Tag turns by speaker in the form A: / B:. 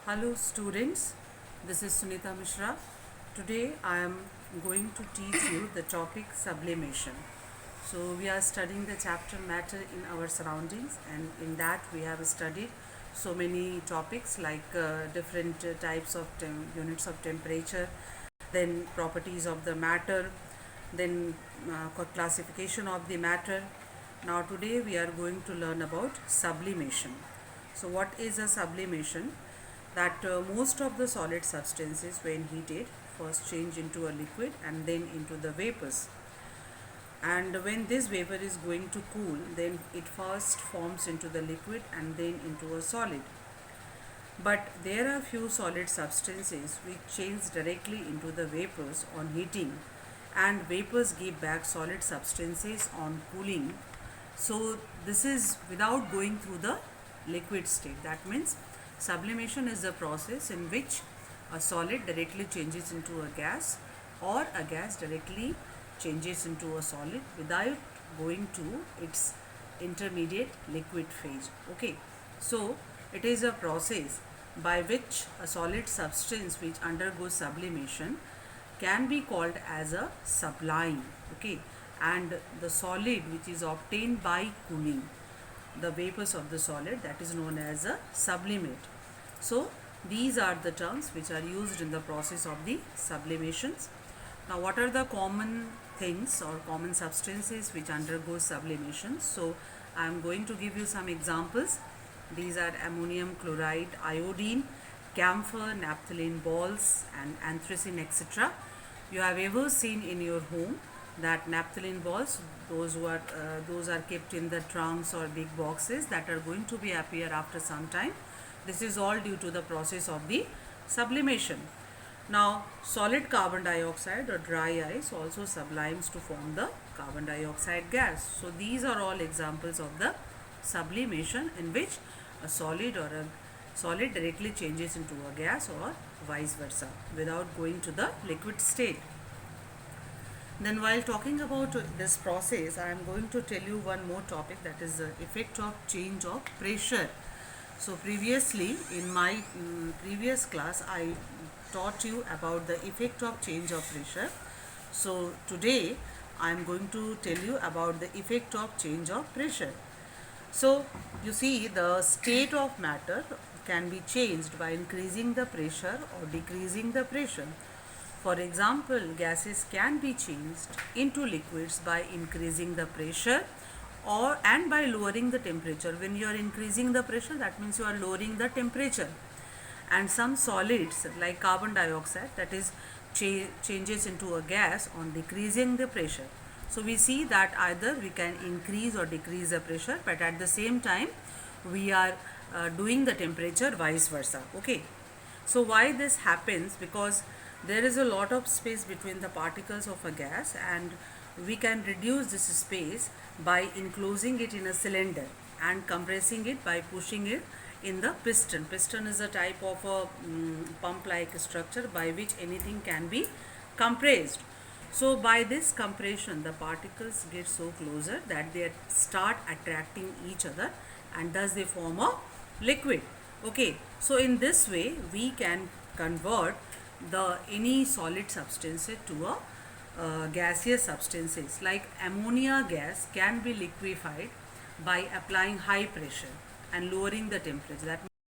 A: Hello students, this is Sunita Mishra. Today I am going to teach you the topic sublimation. So we are studying the chapter matter in our surroundings, and in that we have studied so many topics like different types of units of temperature, then properties of the matter, then classification of the matter. Now today we are going to learn about sublimation. So what is a sublimation? That most of the solid substances when heated first change into a liquid and then into the vapors, and when this vapor is going to cool, then it first forms into the liquid and then into a solid. But there are few solid substances which change directly into the vapors on heating, and vapors give back solid substances on cooling. So this is without going through the liquid state. That means sublimation is the process in which a solid directly changes into a gas, or a gas directly changes into a solid without going to its intermediate liquid phase. Okay, so it is a process by which a solid substance which undergoes sublimation can be called as a sublime. Okay, and the solid which is obtained by cooling the vapors of the solid, that is known as a sublimate. So these are the terms which are used in the process of the sublimations. Now what are the common things or common substances which undergo sublimation? So I am going to give you some examples. These are ammonium chloride, iodine, camphor, naphthalene balls, and anthracene, etc. You have ever seen in your home that naphthalene balls, those are kept in the trunks or big boxes that are going to be appear after some time. This is all due to the process of the sublimation. Now solid carbon dioxide or dry ice also sublimes to form the carbon dioxide gas. So these are all examples of the sublimation in which a solid directly changes into a gas or vice versa without going to the liquid state. Then while talking about this process, I am going to tell you one more topic, that is the effect of change of pressure. So previously in my previous class I taught you about the effect of change of pressure. So today I am going to tell you about the effect of change of pressure. So you see, the state of matter can be changed by increasing the pressure or decreasing the pressure. For example, gases can be changed into liquids by increasing the pressure and by lowering the temperature. When you are increasing the pressure, that means you are lowering the temperature. And some solids like carbon dioxide, that is changes into a gas on decreasing the pressure. So we see that either we can increase or decrease the pressure, but at the same time we are doing the temperature vice versa. Okay, so why this happens? Because there is a lot of space between the particles of a gas, and we can reduce this space by enclosing it in a cylinder and compressing it by pushing it in the piston. Piston is a type of a pump like structure by which anything can be compressed. So by this compression, the particles get so closer that they start attracting each other, and thus they form a liquid. Okay, so in this way we can convert any solid substance to a gaseous substances. Like ammonia gas can be liquefied by applying high pressure and lowering the temperature. That